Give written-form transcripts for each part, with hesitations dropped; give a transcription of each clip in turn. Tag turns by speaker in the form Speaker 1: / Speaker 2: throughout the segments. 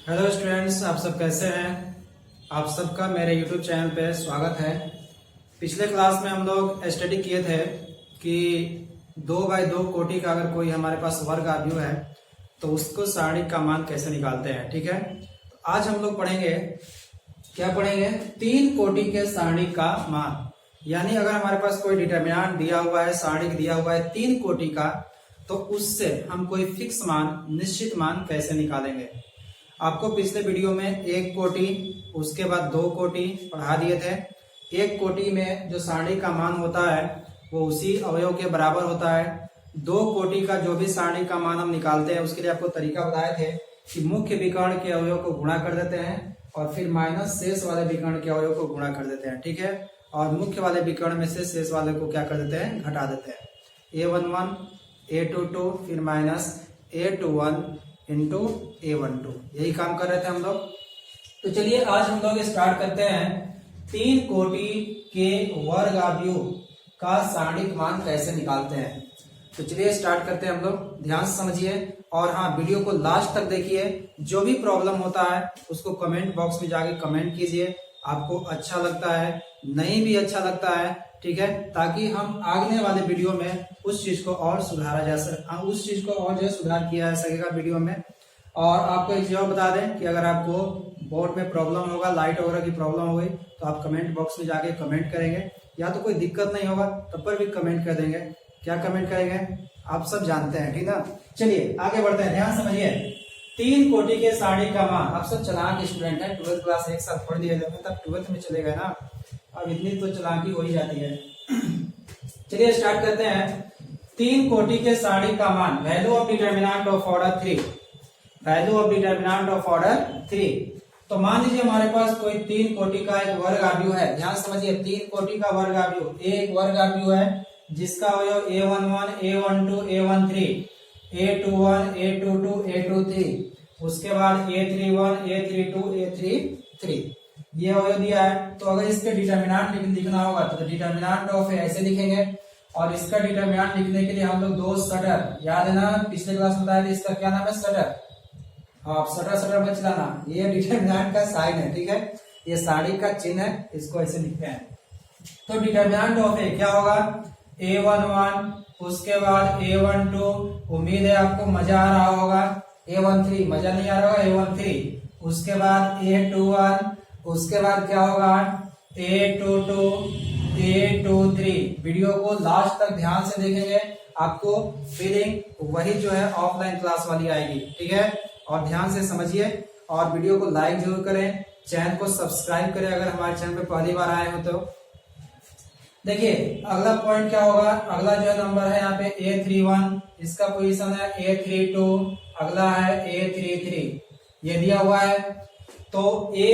Speaker 1: Hello students, आप सब कैसे हैं। आप सबका मेरे यूट्यूब चैनल पे स्वागत है। पिछले क्लास में हम लोग स्टडी किए थे कि 2x2 कोटि का अगर कोई हमारे पास वर्ग आव्यूह है तो उसको सारणी का मान कैसे निकालते हैं। ठीक है, तो आज हम लोग पढ़ेंगे, क्या पढ़ेंगे, 3 कोटि के सारणी का मान। यानी अगर हमारे पास कोई डिटर्मिनेंट दिया हुआ है, सारणी दिया हुआ है 3 कोटि का, तो उससे हम कोई फिक्स मान, निश्चित मान कैसे निकालेंगे। आपको पिछले वीडियो में 1 कोटि, उसके बाद 2 कोटि पढ़ा दिए थे। 1 कोटि में जो सारणी का मान होता है वो उसी अवयव के बराबर होता है। 2 कोटि का जो भी सारणी का मान हम निकालते हैं उसके लिए आपको तरीका बताए थे कि मुख्य विकर्ण के अवयव को गुणा कर देते हैं और फिर माइनस शेष वाले विकर्ण के अवयव को गुणा कर देते हैं। ठीक है, और मुख्य वाले विकर्ण में से शेष वाले को क्या कर देते हैं, घटा देते हैं। A11 A22 फिर माइनस A21 इंटू A12, यही काम कर रहे थे हम लोग। तो चलिए आज हम लोग स्टार्ट करते हैं 3 कोटि के वर्ग आव्यूह का सारणिक मान कैसे निकालते हैं। तो चलिए स्टार्ट करते हैं हम लोग, ध्यान से समझिए और हाँ, वीडियो को लास्ट तक देखिए। जो भी प्रॉब्लम होता है उसको कमेंट बॉक्स में जाके कमेंट कीजिए। आपको अच्छा लगता है, नहीं भी अच्छा लगता है, ठीक है, ताकि हम आगे वाले वीडियो में उस चीज को और सुधारा जा सके, उस चीज को और जो है सुधार किया जा सकेगा वीडियो में। और आपको एक जवाब बता दें कि अगर आपको बोर्ड में प्रॉब्लम होगा, लाइट वगैरह की प्रॉब्लम हो गई तो आप कमेंट बॉक्स में जाके कमेंट करेंगे, या तो कोई दिक्कत नहीं होगा तब पर भी कमेंट कर देंगे। क्या कमेंट करेंगे आप सब जानते हैं, ठीक ना। चलिए आगे बढ़ते हैं, ध्यान समझिए। 3 कोटि के सारणी का मान, आप सब चालाक स्टूडेंट है, 12th क्लास एक साथ पढ़ दिए तब 12th में चले गए ना, अब इतनी तो चालाकी हो ही जाती है। चलिए स्टार्ट करते हैं। 3 कोटि के सारणी का मान, value of determinant of order 3, value of determinant of order 3। तो मान लीजिए हमारे पास कोई 3 कोटि का एक वर्ग आव्यूह है। ध्यान समझिए, 3 कोटि का वर्ग आव्यूह, एक वर्ग आव्यूह है जिसका अवयव A11 A12 A13 A21 A22 A23, उसके बाद A31 A32 A33, ये अवयव दिया है। तो अगर इसके डिटर्मिनेंट लिखना होगा तो डिटर्मिनेंट ऑफ ऐसे लिखेंगे, और इसका डिटर्मिनेंट लिखने के लिए हम लोग 2 शटर, याद है ना, पिछले क्लास में बताया था इसका क्या नाम है, शटर। आप शटर मत चलाना, ये डिटर्मिनेंट का साइन है, ठीक है, ये सारणी का चिन्ह है, इसको ऐसे लिखते हैं। तो डिटर्मिनेंट ऑफ ए क्या होगा, A11, उसके बाद A12, उम्मीद है आपको मजा आ रहा होगा, A13 मजा नहीं आ रहा होगा, A13, उसके बाद A21, उसके बाद क्या होगा A22 A23। वीडियो को लास्ट तक ध्यान से देखेंगे, आपको फीलिंग वही जो है ऑफलाइन क्लास वाली आएगी, ठीक है। और ध्यान से समझिए और वीडियो को लाइक जरूर करें, चैनल को सब्सक्राइब करें अगर हमारे चैनल पे पहली बार आए हो तो। देखिए अगला पॉइंट क्या होगा, अगला जो है नंबर है यहाँ पे A31, इसका पोजीशन है A32, अगला है A33, ये दिया हुआ है। तो A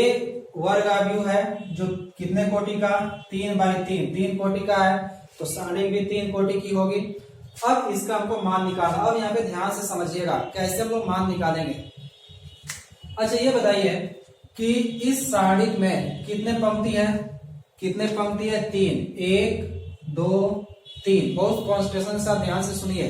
Speaker 1: वर्ग आव्यूह है जो कितने कोटि का, 3x3, 3 कोटि का है, तो सारणी भी 3 कोटि की होगी। अब इसका हमको मान निकालना। अब यहाँ पे ध्यान से समझिएगा कैसे हम लोग मान निकालेंगे। अच्छा ये बताइए कि इस सारणी में कितने पंक्ति है, कितने पंक्ति है, 3, 1 2 3। बहुत कॉन्सेंट्रेशन के साथ ध्यान से सुनिए,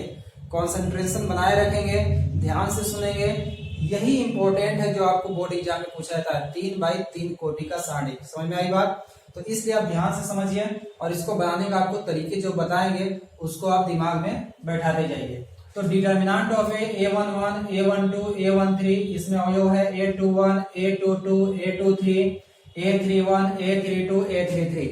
Speaker 1: कॉन्सेंट्रेशन बनाए रखेंगे, ध्यान से सुनेंगे, यही इंपॉर्टेंट है जो आपको बोर्ड एग्जाम में पूछा जाता है। 3x3 कोटि का सारणी, समझ में आई बात। तो इसलिए आप ध्यान से समझिए और इसको बनाने का आपको तरीके जो बताएंगे उसको आप दिमाग में बैठाते जाइए। तो determinant of A11 A12 A13, इसमें अवयव है A21 A22 A23 A31 A32 A33।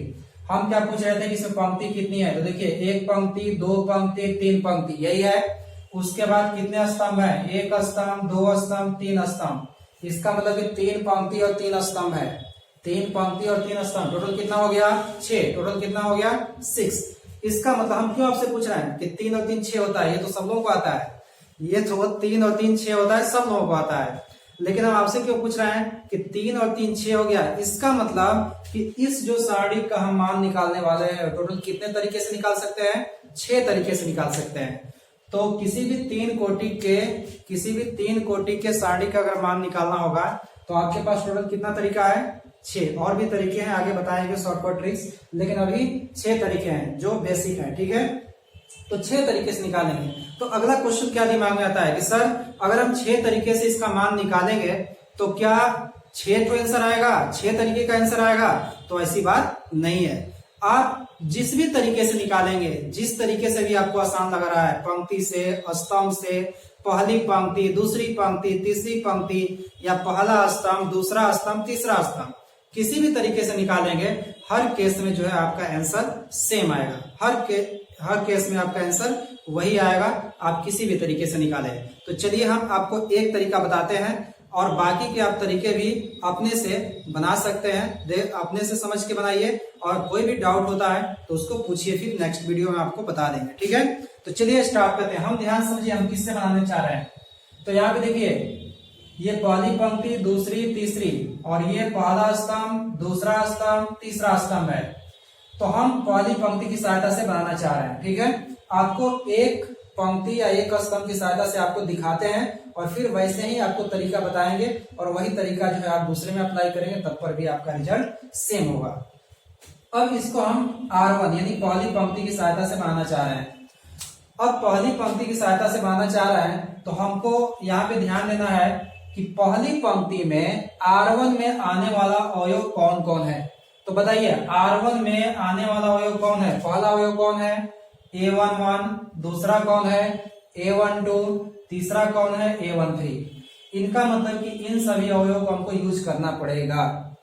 Speaker 1: हम क्या पूछ रहे थे कि इसमें पंक्ति कितनी है, तो देखिए 1 पंक्ति 2 पंक्ति 3 पंक्ति, यही है। उसके बाद कितने स्तंभ है, 1 स्तंभ 2 स्तंभ 3 स्तंभ। इसका मतलब कि 3 पंक्ति और 3 स्तंभ है, 3 पंक्ति और 3 स्तंभ, टोटल कितना हो गया 6, टोटल कितना हो गया 6। इसका मतलब हम क्यों आपसे पूछ रहे हैं कि 3 और 3 6 होता है, ये तो सब लोगों को आता है, ये तो 3 और 3 6 होता है, सब लोगों को आता है। लेकिन हम आपसे क्यों पूछ रहे हैं कि 3 और 3 6 हो गया, इसका मतलब कि इस जो सारणी का हम मान निकालने वाले हैं टोटल कितने तरीके से निकाल सकते हैं, 6 तरीके से निकाल सकते हैं। तो किसी भी 3 कोटि के सारणी का अगर मान निकालना होगा तो आपके पास टोटल कितना तरीका है, 6। और भी तरीके हैं, आगे बताएंगे शॉर्टकट ट्रिक्स, लेकिन अभी 6 तरीके हैं जो बेसिक है, ठीक है। तो 6 तरीके से निकालेंगे। तो अगला क्वेश्चन क्या दिमाग में आता है कि सर अगर हम 6 तरीके से इसका मान निकालेंगे तो क्या 6 तो आंसर आएगा, 6 तरीके का आंसर आएगा? तो ऐसी बात नहीं है। आप जिस भी तरीके से निकालेंगे, जिस तरीके से भी आपको आसान लग रहा है, पंक्ति से, स्तंभ से, पहली पंक्ति, दूसरी पंक्ति, तीसरी पंक्ति, या पहला स्तंभ, दूसरा स्तंभ, तीसरा स्तंभ, किसी भी तरीके से निकालेंगे, हर केस में जो है आपका आंसर सेम आएगा। हर केस में आपका आंसर वही आएगा, आप किसी भी तरीके से निकालें। तो चलिए हम आपको एक तरीका बताते हैं और बाकी के आप तरीके भी अपने से बना सकते हैं। अपने से समझ के बनाइए और कोई भी डाउट होता है तो उसको पूछिए, फिर नेक्स्ट वीडियो में आपको बता देंगे। ठीक है, तो चलिए स्टार्ट करते हैं। हम ध्यान समझिए हम किससे बनाने चाह रहे हैं। तो यहाँ पे देखिए, ये पहली पंक्ति, दूसरी, तीसरी, और ये पहला स्तंभ, दूसरा स्तंभ, तीसरा स्तंभ है। तो हम पहली पंक्ति की सहायता से बनाना चाह रहे हैं। ठीक है, आपको एक पंक्ति या एक स्तंभ की सहायता से आपको दिखाते हैं और फिर वैसे ही आपको तरीका बताएंगे और वही तरीका जो है आप दूसरे में अप्लाई करेंगे, तब पर भी आपका रिजल्ट सेम होगा। अब इसको हम R1 यानी पहली पंक्ति की सहायता से बनाना चाह रहे हैं। अब पहली पंक्ति की सहायता से बनाना चाह रहे हैं तो हमको यहाँ पे ध्यान देना है कि पहली पंक्ति में R1 में आने वाला अवयव कौन कौन है। तो बताइए, R1 में आने वाला अवयव कौन है? पहला अवयव कौन है? A11, दूसरा कौन है? A12, तीसरा कौन है? A13। इनका मतलब कि इन सभी अवयवों को हमको यूज करना पड़ेगा।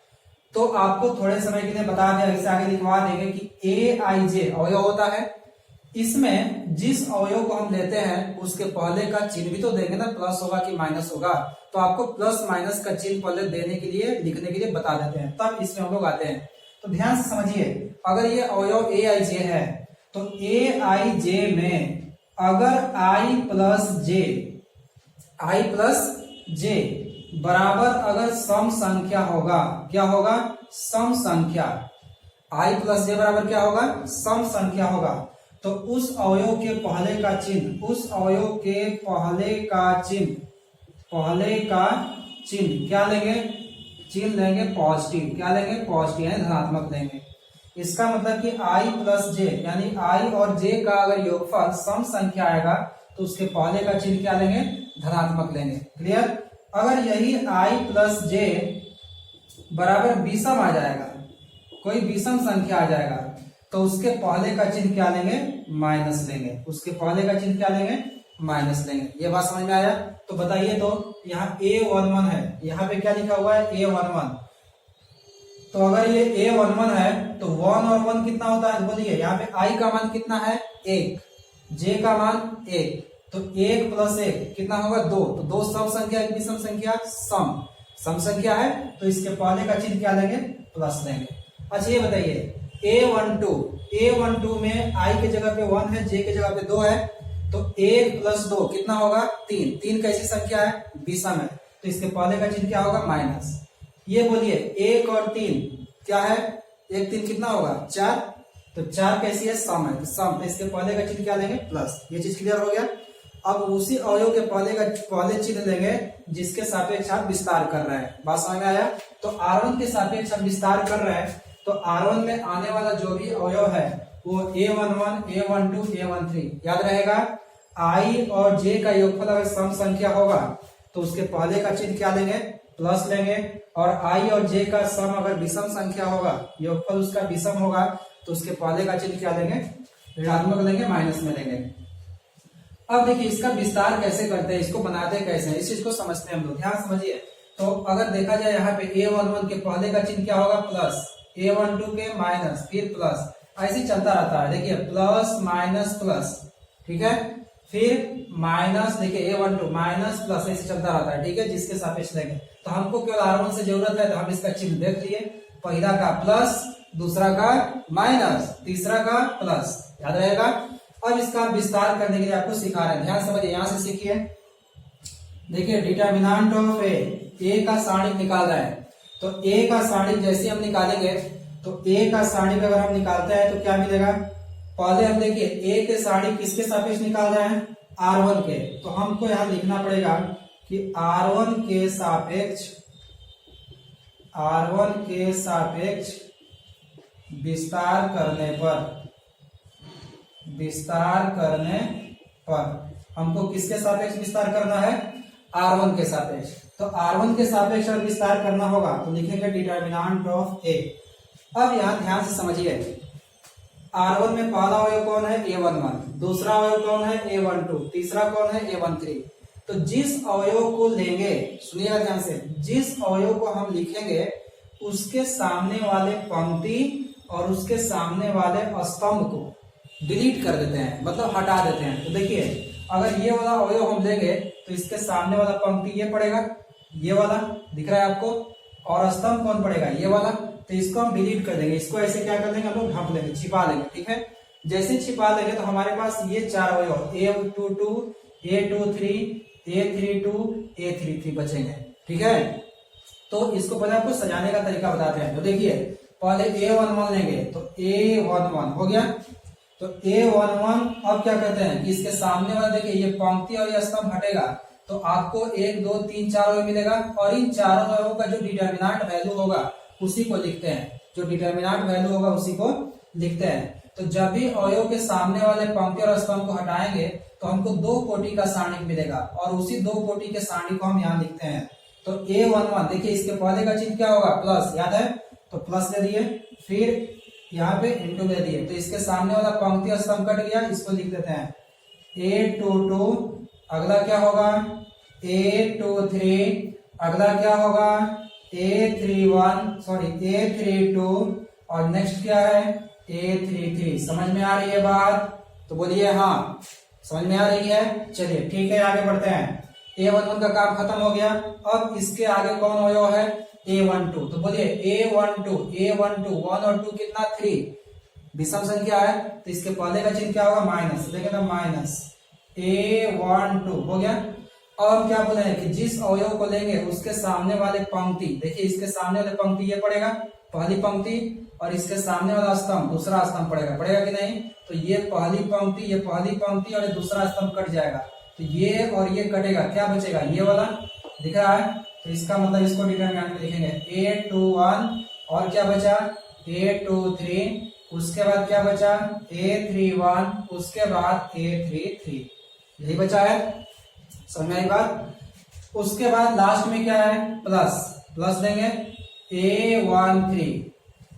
Speaker 1: तो आपको थोड़े समय के लिए बता दें, इससे आगे लिखवा देंगे कि AIJ अवयव होता है। इसमें जिस अवयव को हम लेते हैं उसके पहले का चिन्ह भी तो देंगे ना, प्लस होगा कि माइनस होगा। तो आपको प्लस माइनस का चिन्ह पहले देने के लिए, लिखने के लिए बता देते हैं, तब इसमें हम लोग आते हैं। तो ध्यान से समझिए, अगर ये अवयव AIJ है तो AIJ में अगर I प्लस J बराबर अगर सम संख्या होगा, क्या होगा? सम संख्या। I प्लस J बराबर क्या होगा? सम संख्या होगा। तो उस अवयव के पहले का चिन्ह, उस अवयव के पहले का चिन्ह क्या लेंगे? चिन्ह लेंगे पॉजिटिव। क्या लेंगे? पॉजिटिव यानी धनात्मक लेंगे। इसका मतलब कि I प्लस J यानी I और J का अगर योगफल सम संख्या आएगा तो उसके पहले का चिन्ह क्या लेंगे? धनात्मक लेंगे। क्लियर? अगर यही I प्लस J बराबर विषम आ जाएगा, कोई विषम संख्या आ जाएगा, तो उसके पहले का चिन्ह क्या लेंगे? माइनस लेंगे। उसके पहले का चिन्ह क्या लेंगे? माइनस लेंगे। ये बात समझ में आया? तो बताइए, तो यहाँ A11 है, यहाँ पे क्या लिखा हुआ है? A11। तो अगर ये A11 है तो 1 और 1 कितना होता है? बोलिए, यहाँ पे I का मान कितना है? 1, J का मान 1, तो 1 प्लस 1 कितना होगा? 2। तो 2 सम संख्या, एक विषम संख्या, सम संख्या है, तो इसके पहले का चिन्ह क्या लेंगे? प्लस लेंगे। अच्छा ये बताइए, A12 में I के जगह पे 1 है, J के जगह पे 2 है, तो 1 प्लस 2 कितना होगा? 3। 3 कैसी संख्या है? विषम है, तो इसके पहले का चिन्ह क्या होगा? माइनस। ये बोलिए 1 और 3 क्या है? 1 3 कितना होगा? 4। तो 4 कैसी है? सम है, तो सम, तो इसके पहले का चिन्ह क्या लेंगे? प्लस। ये चीज क्लियर हो गया? अब उसी अवयव के पहले चिन्ह लेंगे जिसके सापेक्ष आप विस्तार कर रहे हैं। बात समझ में आया? तो R1 के सापेक्ष हम विस्तार कर रहे हैं, तो R1 में आने वाला जो भी अवयव है वो A11, A12, A13 याद रहेगा। I और J का योगफल अगर सम संख्या होगा तो उसके पहले का चिन्ह क्या लेंगे? प्लस लेंगे। और I और J का सम अगर विषम संख्या होगा, योगफल उसका विषम होगा, तो उसके पहले का चिन्ह क्या लेंगे? ऋणात्मक लेंगे, माइनस में लेंगे। अब देखिए इसका विस्तार कैसे करते हैं, इसको बनाते कैसे हैं, इस चीज को समझते हैं हम लोग। ध्यान समझिए। तो अगर देखा जाए यहाँ पे A11 के पहले का चिन्ह क्या होगा? प्लस। A12 के माइनस, फिर प्लस, ऐसे ही चलता रहता है। देखिए प्लस माइनस प्लस, ठीक है, फिर माइनस, देखिए A12 माइनस प्लस, ऐसे चलता रहता है। ठीक है, जिसके सापेक्ष लेंगे। तो हमको केवल R1 से जरूरत है, तो हम इसका चिन्ह देख लिए, पहला का प्लस, दूसरा का माइनस, तीसरा का प्लस, याद रहेगा। अब इसका विस्तार करने के लिए आपको सिखा रहे हैं, ध्यान समझिए, यहां से सीखिए। देखिए डिटर्मिनेंट ऑफ ए का सारणिक निकाल रहा है, तो ए का सारणिक जैसे हम निकालेंगे, तो ए का सारणिक अगर हम निकालते हैं तो क्या मिलेगा? पहले हम देखिए ए के सारणिक किसके सापेक्ष निकाल रहे हैं? R1 के। तो हमको यहां लिखना पड़ेगा कि R1 के सापेक्ष विस्तार करने पर हमको किसके सापेक्ष विस्तार करना है? R1 के सापेक्ष। तो R1 के सापेक्ष अगर विस्तार करना होगा तो लिखेंगे डिटर्मिनेंट ऑफ ए। अब यहाँ ध्यान से समझिए, R1 में पहला अवयव कौन है, A11, दूसरा अवयव कौन है, A12, तीसरा कौन है, A13। तो जिस अवयव को लेंगे, सुनिएगा ध्यान से, जिस अवयव को हम लिखेंगे उसके सामने वाले पंक्ति और उसके सामने वाले स्तंभ को डिलीट कर देते हैं, मतलब हटा देते हैं। तो देखिए, अगर ये वाला अवयव हम लेंगे तो इसके सामने वाला पंक्ति ये पड़ेगा, ये वाला दिख रहा है आपको, और स्तंभ कौन पड़ेगा, ये वाला। तो इसको हम डिलीट कर देंगे, इसको ऐसे क्या कर देंगे हम लोग, ढक लेंगे, छिपा लेंगे। ठीक है, जैसे छिपा लेंगे तो हमारे पास ये चार अवयव A22, A23, A32, A33 बचेंगे। ठीक है, तो इसको पहले आपको सजाने का तरीका बताते हैं। तो देखिए, पहले A11 लेंगे तो A11 हो गया। तो A11 अब क्या करते हैं कि इसके सामने वाला देखिए ये पंक्ति और ये स्तंभ हटेगा तो आपको 1, 2, 3, 4 अवयव मिलेगा, और इन चारों अवयवों का जो डिटर्मिनेंट वैल्यू होगा उसी को लिखते हैं, जो डिटर्मिनेंट वैल्यू होगा उसी को लिखते हैं। तो जब भी अवयव के सामने वाले पंक्ति और स्तंभ को हटाएंगे तो हमको 2 कोटि का सारणिक मिलेगा, और उसी 2 कोटि के सारणिक को हम यहाँ लिखते हैं। तो A11 देखिए, इसके पहले का चिन्ह क्या होगा, प्लस, याद है, तो प्लस दे दिए, फिर यहाँ पे इंटू दे दिए, तो इसके सामने वाला पंक्ति और स्तंभ कट गया, इसको लिख देते हैं A22, अगला क्या होगा A23, अगला क्या होगा A32, और नेक्स्ट क्या है A33। समझ में आ रही है बात? तो बोलिए हाँ, समझ में आ रही है। चलिए ठीक है, आगे बढ़ते हैं। A11 का काम खत्म हो गया। अब इसके आगे कौन अवयव है, A12। तो बोलिए A12, 1 और 2 कितना, 3, विषम संख्या है तो इसके पहले का चिन्ह क्या होगा, माइनस, देखें माइनस A12 हो गया। अब हम क्या बोले हैं कि जिस अवयव को लेंगे उसके सामने वाले पंक्ति, देखिए इसके सामने वाले पंक्ति ये पड़ेगा, पहली पंक्ति, और इसके सामने वाला स्तंभ दूसरा स्तंभ पड़ेगा कि नहीं। तो ये पहली पंक्ति, ये पहली पंक्ति और ये दूसरा स्तंभ कट जाएगा, तो ये और ये कटेगा, क्या बचेगा, ये वाला दिख रहा है। तो इसका मतलब इसको डिटरमिनेंट में लिखेंगे A21, और क्या बचा A23, उसके बाद क्या बचा A31, उसके बाद A33, यही बचा है। समझ में आई बात? उसके बाद लास्ट में क्या है, प्लस देंगे A13।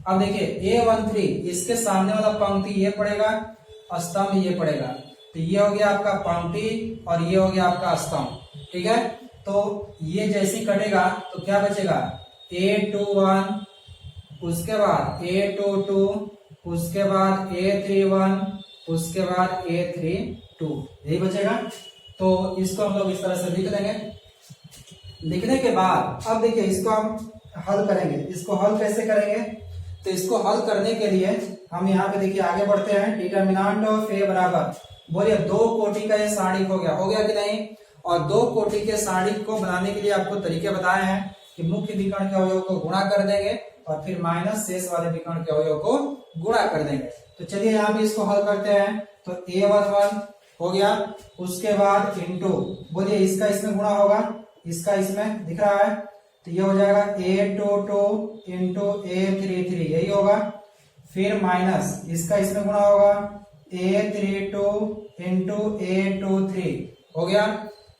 Speaker 1: अब देखिए A13, इसके सामने वाला पंक्ति ये पड़ेगा, स्तंभ ये पड़ेगा, तो ये हो गया आपका पंक्ति और ये हो गया आपका स्तंभ। ठीक है, तो ये जैसे कटेगा तो क्या बचेगा A21, उसके बाद A22, उसके बाद A31, उसके बाद A32, यही बचेगा। तो इसको हम लोग इस तरह से लिख लेंगे। लिखने के बाद अब देखिए इसको हम हल करेंगे। इसको हल कैसे करेंगे, तो इसको हल करने के लिए हम यहाँ पे देखिए आगे बढ़ते हैं। डिटर्मिनेंट ऑफ ए बराबर, बोलिए 2 कोटि का ये सारणिक हो गया कि नहीं। और 2 कोटि के सारणिक को बनाने के लिए आपको तरीके बताए हैं कि मुख्य विकर्ण के अवयव को गुणा कर देंगे और फिर माइनस शेष वाले विकर्ण के अवयव को गुणा कर देंगे। तो चलिए यहाँ पे इसको हल करते हैं। तो A11 हो गया, उसके बाद इंटू, बोलिए इसका इसमें गुणा होगा, इसका इसमें दिख रहा है, तो ये हो जाएगा A22 इंटू A33, यही होगा। फिर माइनस इसका इसमें गुणा होगा A32 इंटू A23, हो गया।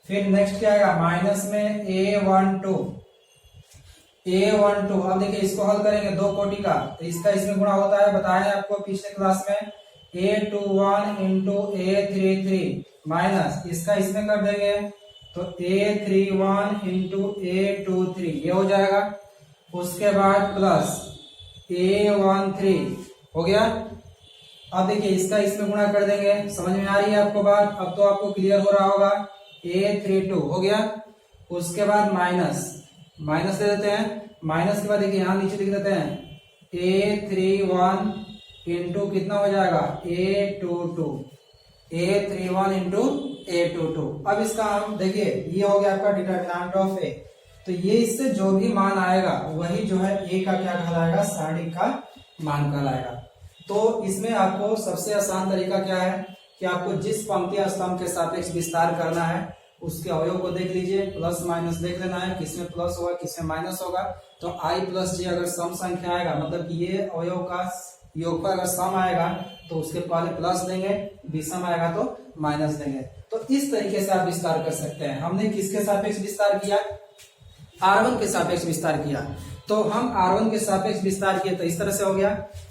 Speaker 1: फिर नेक्स्ट क्या आएगा, माइनस में A12। अब देखिए इसको हल करेंगे 2 कोटि का, तो इसका इसमें गुणा होता है, बताया आपको पिछले क्लास में। A21 इंटू A33 माइनस इसका इसमें कर देंगे तो A31 इंटू A23, ये हो जाएगा। उसके बाद प्लस A13 हो गया। अब देखिए इसका इसमें गुणा कर देंगे, समझ में आ रही है आपको बात? अब तो आपको क्लियर हो रहा होगा। A32 हो गया, उसके बाद माइनस दे देते हैं। माइनस के बाद देखिए यहाँ नीचे लिख देते हैं A31 इंटू कितना हो जाएगा A22, A31 इंटू A22। अब इसका हम देखिए ये हो गया आपका डिटर्मिनेंट ऑफ ए। तो ये इससे जो भी मान आएगा वही जो है ए का क्या कहलाएगा, सारणिक का मान कहलाएगा। तो इसमें आपको सबसे आसान तरीका क्या है कि आपको जिस पंक्ति या स्तंभ के सापेक्ष विस्तार करना है उसके अवयव को देख लीजिए, प्लस माइनस देख लेना है, किसमें प्लस होगा किसमें माइनस होगा। तो i प्लस जे अगर सम संख्या आएगा मतलब कि ये अवयव का योगफल अगर सम आएगा तो उसके पहले प्लस देंगे, विषम आएगा तो माइनस देंगे। तो इस तरीके से आप विस्तार कर सकते हैं। हमने किसके सापेक्ष विस्तार किया? R1 के सापेक्ष विस्तार किया। तो हम R1 के सापेक्ष विस्तार किए तो इस तरह से हो गया।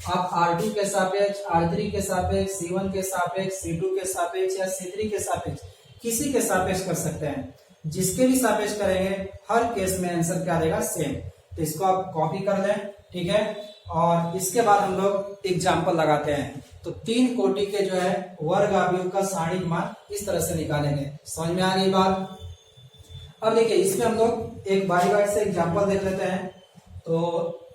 Speaker 1: आप R2 के सापेक्ष, R3 के सापेक्ष, C1 के सापेक्ष, C2 के सापेक्ष या C3 के सापेक्ष किसी के सापेक्ष कर सकते हैं। जिसके भी सापेक्ष करेंगे हर केस में आंसर क्या देगा? सेम। तो इसको आप कॉपी कर लें, ठीक है। और इसके बाद हम लोग एग्जाम्पल लगाते हैं। तो 3 कोटि के जो है वर्ग अवयव का सारणिक मान इस तरह से निकालेंगे। समझ में आ गई बात? अब देखिए इसमें हम लोग एक बारी बारी से एग्जाम्पल देख लेते हैं। तो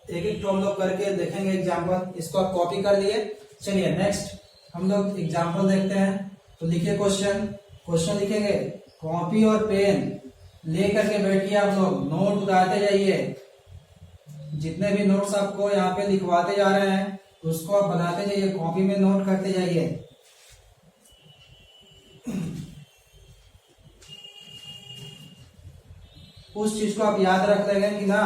Speaker 1: एक एक हम लोग करके देखेंगे एग्जाम्पल। इसको आप कॉपी कर लिए। चलिए नेक्स्ट हम लोग एग्जाम्पल देखते हैं। तो लिखिए क्वेश्चन लिखेंगे, कॉपी और पेन लेकर के बैठिए। आप लोग नोट उतारते जाइए। जितने भी नोट्स आपको यहाँ पे लिखवाते जा रहे हैं उसको आप बनाते जाइए, कॉपी में नोट करते जाइए। उस चीज को आप याद रख लेंगे कि ना,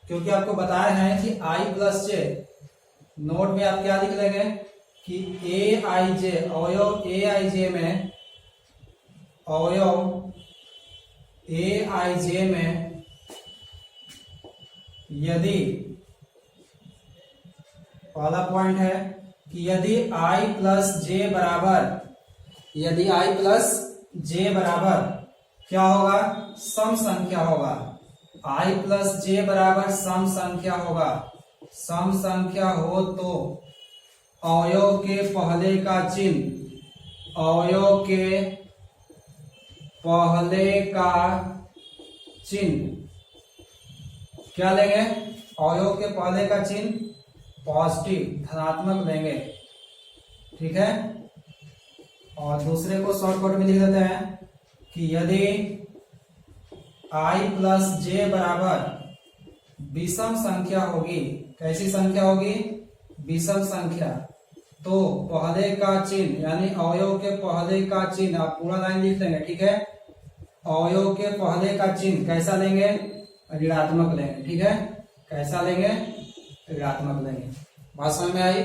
Speaker 1: क्योंकि आपको बताया है कि I प्लस जे। नोट में आप क्या लिख लेंगे कि ए आई जे अवयव ए आई जे में यदि पहला पॉइंट है कि यदि I प्लस जे बराबर क्या होगा? सम संख्या होगा। I प्लस जे बराबर सम संख्या होगा। सम संख्या हो तो अवयव के पहले का चिन्ह क्या लेंगे? अवयव के पहले का चिन्ह पॉजिटिव धनात्मक लेंगे, ठीक है। और दूसरे को शॉर्टकट में लिख देते हैं कि यदि I प्लस जे बराबर विषम संख्या होगी। कैसी संख्या होगी? विषम संख्या। तो पहले का चिन्ह यानी अवयव के पहले का चिन्ह आप पूरा लाइन लिख लेंगे, ठीक है। अवयव के पहले का चिन्ह कैसा लेंगे? ऋणात्मक लेंगे, ठीक है। कैसा लेंगे? ऋणात्मक लेंगे। बात समझ में आई?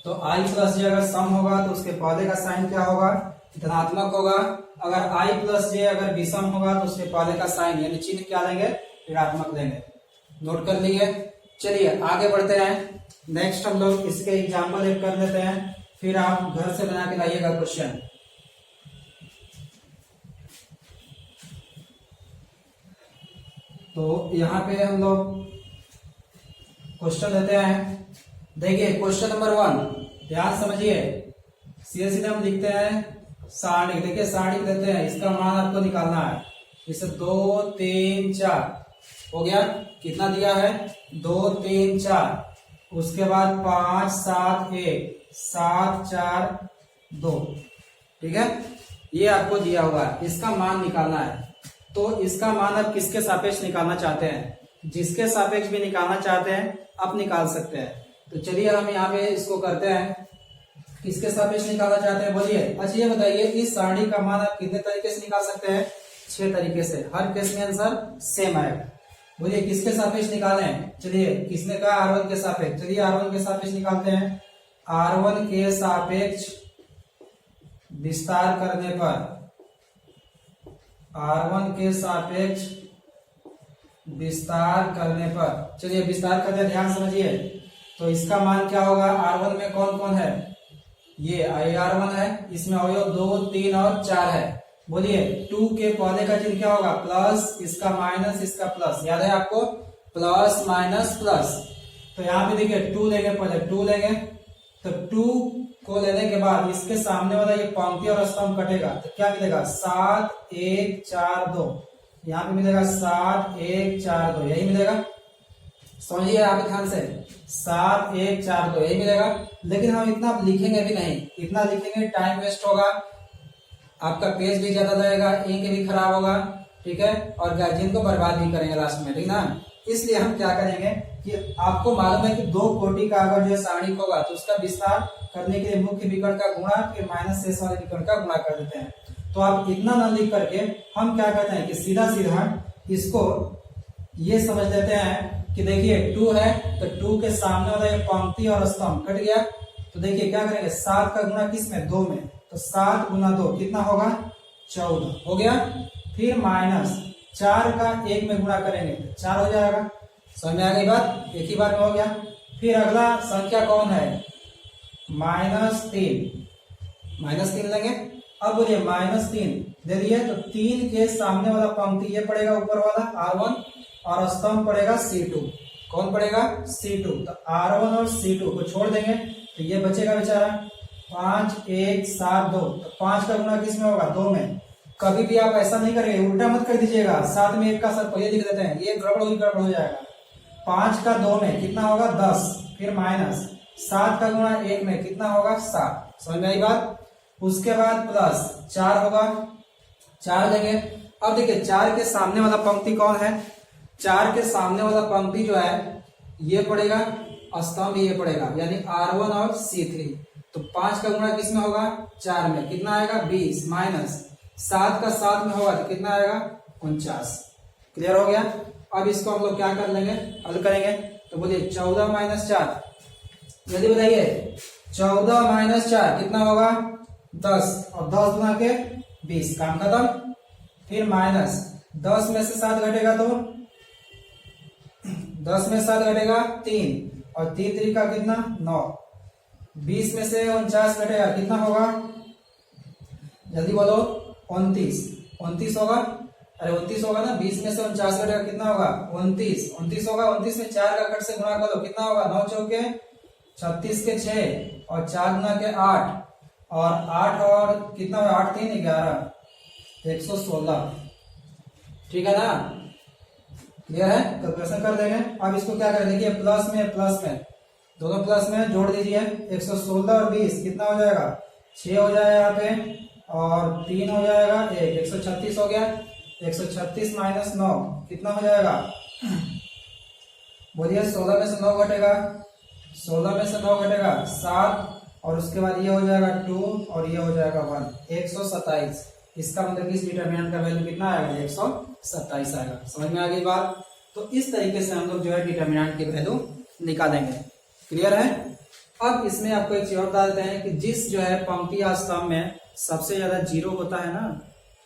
Speaker 1: तो I प्लस जे अगर सम होगा तो उसके पहले का साइन क्या होगा? धनात्मक होगा। अगर I प्लस जे अगर विषम होगा तो उसके पहले का साइन यानी चिन्ह क्या लेंगे? ऋणात्मक लेंगे। नोट कर लिए। चलिए आगे बढ़ते हैं। नेक्स्ट हम लोग इसके एग्जाम्पल एक कर लेते हैं, फिर आप घर से बना के लाइएगा क्वेश्चन। तो यहाँ पे हम लोग क्वेश्चन लेते हैं। देखिए क्वेश्चन नंबर 1, ध्यान समझिए। सीधे सीधे हम लिखते हैं सारणिक। देखिए सारणिक लेते हैं, इसका मान आपको निकालना है। जैसे 2 3 4 हो गया। कितना दिया है? 2 3 4। उसके बाद 5 7 1 7 4 2, ठीक है। ये आपको दिया हुआ है, इसका मान निकालना है। तो इसका मान आप किसके सापेक्ष निकालना चाहते हैं? जिसके सापेक्ष भी निकालना चाहते हैं आप निकाल सकते हैं। तो चलिए हम यहाँ पे इसको करते हैं। किसके सापेक्ष निकालना चाहते हैं बोलिए। अच्छा ये बताइए इस सारणी का मान आप कितने तरीके से निकाल सकते हैं? 6 तरीके से। हर केस में आंसर सेम आएगा। बोलिए किसके सापेक्ष निकालें? चलिए किसने कहा? R1 के सापेक्ष। चलिए R1 के सापेक्ष निकालते हैं। R1 के सापेक्ष विस्तार करने पर, R1 के सापेक्ष विस्तार करने पर, चलिए विस्तार करते हैं, ध्यान समझिए। तो इसका मान क्या होगा? R1 में कौन कौन है? ये R1 है, इसमें अवयव 2 3 और 4 है। बोलिए 2 के पहले का चिन्ह क्या होगा? प्लस, इसका माइनस, इसका प्लस। याद है आपको? Plus minus plus. तो यहाँ पे देखिए 2 लेंगे, पहले 2 लेंगे। तो 2 को लेने के बाद इसके सामने वाला ये पंक्ति और स्तंभ कटेगा तो क्या मिलेगा? 7 1 4 2। यहाँ पे मिलेगा 7 1 4 2, यही मिलेगा। समझिए आप ध्यान से, 7 1 4 2 यही मिलेगा। लेकिन हम इतना लिखेंगे भी नहीं, इतना लिखेंगे टाइम वेस्ट होगा, आपका पेज भी ज्यादा लगेगा, इंक भी खराब होगा, ठीक है। और गार्जियन को बर्बाद भी करेंगे लास्ट में, ठीक ना। इसलिए हम क्या करेंगे कि आपको मालूम है कि 2 कोटि का अगर जो सारणिक होगा तो उसका विस्तार करने के लिए मुख्य विकर्ण का गुणा फिर माइनस शेष वाले विकर्ण का गुणा कर देते हैं। तो आप इतना न लिख करके हम क्या करते हैं कि सीधा सीधा इसको ये समझ लेते हैं कि देखिए 2 है तो 2 के सामने वाला ये पंक्ति और स्तंभ कट गया। तो देखिए क्या करेंगे, 7 का गुणा किस में, 2 में, तो 7 गुना 2 कितना होगा, 14 हो गया। फिर माइनस 4 का 1 में गुणा करेंगे तो 4 हो जाएगा। समझ में आ गई बात, एक ही बार में हो गया। फिर अगला संख्या कौन है, -3 लेंगे। अब बोलिए -3 दे दिए तो 3 के सामने वाला पंक्ति ये पड़ेगा ऊपर वाला R1 और स्तंभ पड़ेगा C2। कौन पड़ेगा, C2। तो R1 और C2 को छोड़ देंगे तो ये बचेगा बेचारा 5 1 7 2। तो 5 का गुणा किस में होगा, 2 में। कभी भी आप ऐसा नहीं करेंगे, उल्टा मत कर दीजिएगा, 7 में 1 का सर पहले लिख देते हैं, ये गड़बड़ हो जाएगा। 5 का 2 में कितना होगा, 10। फिर माइनस 7 का गुणा 1 में कितना होगा, 7। समझ में आई बात। उसके बाद प्लस 4 होगा, 4 देंगे। अब देखिए 4 के सामने वाला पंक्ति कौन है, 4 के सामने वाला पंक्ति जो है ये पड़ेगा, स्तंभ ये पड़ेगा, यानी R1 और C3। तो 5 का गुणा किस में होगा, 4 में, कितना आएगा 20, माइनस 7 का 7 में होगा तो कितना आएगा 49। क्लियर हो गया। अब इसको हम लोग क्या कर लेंगे, हल करेंगे। तो बोलिए 14 - 4, जल्दी बताइए, 14 - 4 कितना होगा, 10, और 10 गुना के 20, काम खत्म। फिर माइनस 10 में से 7 घटेगा तो 10 में 7 घटेगा 3, और 3 3 का कितना 9। 20 में से 49 घटेगा कितना होगा, जल्दी बोलो, 29 होगा। अरे 29 होगा ना, 20 में से 49 घटेगा कितना होगा, 29 होगा। 29 में 4 का कट से गुणा करो कितना होगा, 9 चौके 36 के 6, और 4 गुना के 8, और 8 और कितना होगा, 8 3 11, 116। ठीक है ना, क्लियर है। कैलकुलेशन कर देंगे। अब इसको क्या करें, देखिए प्लस में दोनों प्लस में जोड़ दीजिए, 116 और 20 कितना हो जाएगा, 6 हो जाएगा यहाँ पे, और 3 हो जाएगा 1, 136 हो गया। 136 - 9 कितना हो जाएगा, बोलिए 16 में से 9 घटेगा, 16 में से 9 घटेगा 7, और उसके बाद ये हो जाएगा 2, और ये हो जाएगा 1, 127। इसका मतलब इस डिटरमिनेंट का वैल्यू कितना आएगा, 127 आएगा। समझ में आ गई बात। तो इस तरीके से हम लोग जो है डिटरमिनेंट की वैल्यू निकालेंगे। क्लियर है। अब इसमें आपको एक चीज और बता देते हैं कि जिस जो है पंक्ति या स्तंभ में सबसे ज्यादा जीरो होता है ना,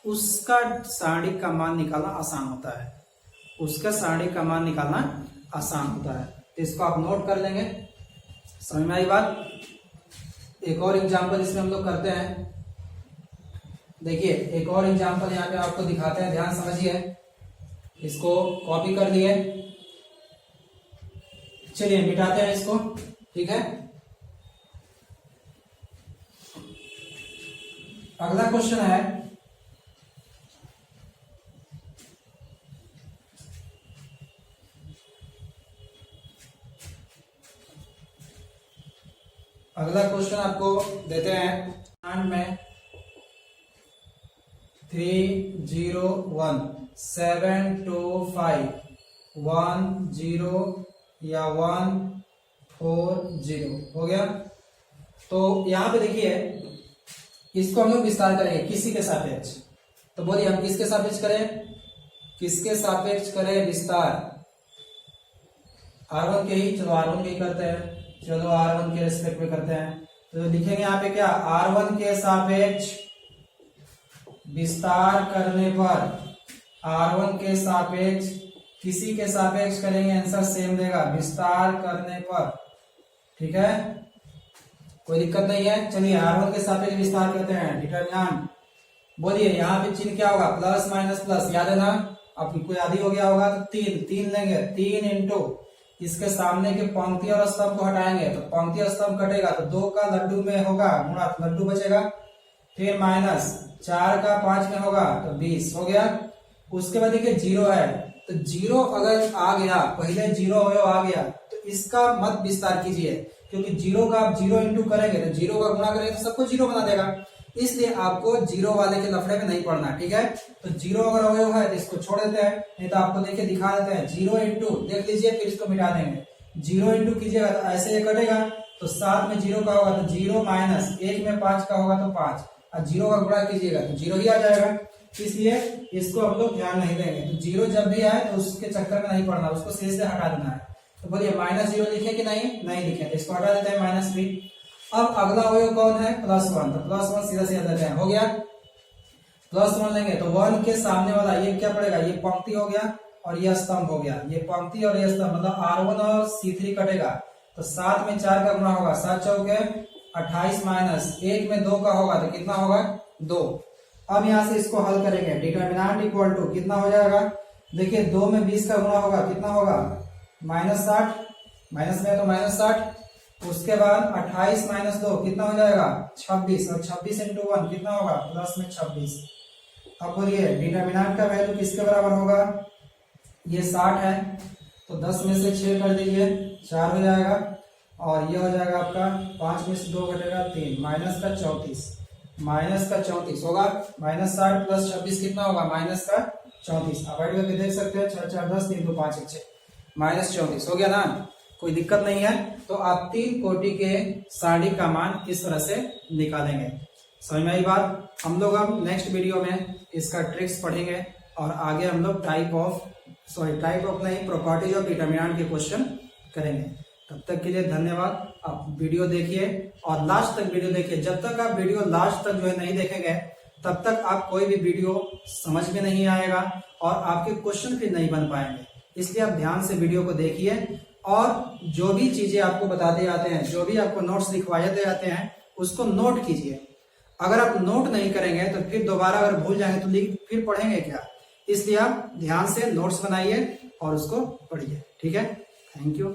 Speaker 1: उसका सारणिक का मान निकालना आसान होता है, उसका सारणिक का मान निकालना आसान होता है। तो इसको आप नोट कर लेंगे। समझ में आई बात। एक और एग्जांपल इसमें हम लोग करते हैं। देखिए एक और एग्जांपल यहाँ पे आपको दिखाते हैं, ध्यान समझिए। इसको कॉपी कर लिए, चलिए मिटाते हैं इसको। ठीक है, अगला क्वेश्चन है, अगला क्वेश्चन आपको देते हैं में 301 725 10 या 140 हो गया। तो यहां पे देखिए इसको हम लोग विस्तार करेंगे किसी के सापेक्ष। तो बोलिए हम किसके सापेक्ष करें, किसके सापेक्ष करें विस्तार, R1 के ही, चलो R1 के ही करते हैं, चलो R1 के रिस्पेक्ट में करते हैं। तो लिखेंगे यहाँ पे क्या, R1 के सापेक्ष विस्तार करने पर, R1 के सापेक्ष किसी के सापेक्ष करेंगे, आंसर सेम देगा, विस्तार करने पर। ठीक है, कोई दिक्कत नहीं है। चलिए R1 के सापेक्ष विस्तार करते हैं, डिटरमिनेंट। बोलिए यहाँ पे चिन्ह क्या होगा, प्लस माइनस प्लस, याद है ना, आपको याद ही हो गया होगा। तो 3 लेंगे, 3 इंटू इसके सामने के पंक्ति और स्तंभ को हटाएंगे तो पंक्ति और स्तंभ कटेगा, तो 2 का लड्डू में होगा गुणा, तो लड्डू बचेगा। फिर माइनस 4 का 5 में होगा तो 20 हो गया। उसके बाद देखिए 0 है, तो 0 अगर आ गया, पहले 0 आ गया तो इसका मत विस्तार कीजिए, क्योंकि 0 का आप 0 इंटू करेंगे तो 0 का गुणा करेंगे तो सबको 0 बना देगा, इसलिए आपको 0 वाले के लफड़े में नहीं पड़ना। ठीक है, तो 0 अगर अवयव है तो इसको छोड़ देते हैं, नहीं तो आपको देखिए दिखा देते हैं। 0 इंटू देख लीजिए, फिर इसको मिटा देंगे। 0 इंटू कीजिएगा तो ऐसे ये कटेगा, तो 7 में 0 का होगा तो 0 माइनस 1 में 5 का होगा तो 5, और 0 का गुणा कीजिएगा तो 0 ही आ जाएगा। इसलिए इसको हम लोग ध्यान नहीं देंगे। तो जीरो जब भी आए तो उसके चक्कर में नहीं पड़ना, उसको शेष से हटा देना है। तो बोलिए -0 लिखे कि नहीं, नहीं लिखे, तो इसको हटा देते हैं -3। अब अगला अवयव कौन है, +1, तो +1 सीधा सीधा देते हैं, हो गया। +1 लेंगे तो 1 के सामने वाला ये क्या पड़ेगा, ये पंक्ति हो गया और ये स्तंभ हो गया, ये पंक्ति और ये स्तंभ, मतलब R1 और C3 कटेगा तो 7 में 4 का गुणा होगा, 7 चौके 28 माइनस 1 में 2 का होगा तो कितना होगा 2। अब यहां से इसको हल करेंगे, डिटर्मिनेंट इक्वल टू कितना हो जाएगा, देखिए 2 में 20 का गुणा होगा, कितना होगा -60, माइनस में तो -60, उसके बाद 28 माइनस 2 कितना हो जाएगा 26, और 26 इंटू 1 कितना होगा प्लस में 26। अब बोलिए डिटर्मिनेंट का वैल्यू किसके बराबर होगा, ये 60 है तो 10 में से 6 कर दीजिए 4 हो जाएगा, और ये हो जाएगा आपका 5 में से 2 घटेगा 3, माइनस का 34 होगा, -60 प्लस 26 कितना होगा -34। अब ऐड करके देख सकते हैं 6 4 10 3 2 5 1 6 -34 हो गया ना, कोई दिक्कत नहीं है। तो आप 3 कोटि के सारणी का मान इस तरह से निकालेंगे। समझ में आई बात। हम लोग अब नेक्स्ट वीडियो में इसका ट्रिक्स पढ़ेंगे और आगे हम लोग टाइप ऑफ नहीं प्रॉपर्टीज ऑफ डिटर्मिनेंट के क्वेश्चन करेंगे। तब तक के लिए धन्यवाद। आप वीडियो देखिए और लास्ट तक वीडियो देखिए। जब तक आप वीडियो लास्ट तक जो है नहीं देखेंगे तब तक आप कोई भी वीडियो समझ में नहीं आएगा और आपके क्वेश्चन फिर नहीं बन पाएंगे। इसलिए आप ध्यान से वीडियो को देखिए और जो भी चीजें आपको बताते जाते हैं, जो भी आपको नोट्स लिखवाए जाते हैं उसको नोट कीजिए। अगर आप नोट नहीं करेंगे तो फिर दोबारा अगर भूल जाएंगे तो फिर पढ़ेंगे क्या। इसलिए आप ध्यान से नोट्स बनाइए और उसको पढ़िए। ठीक है, थैंक यू।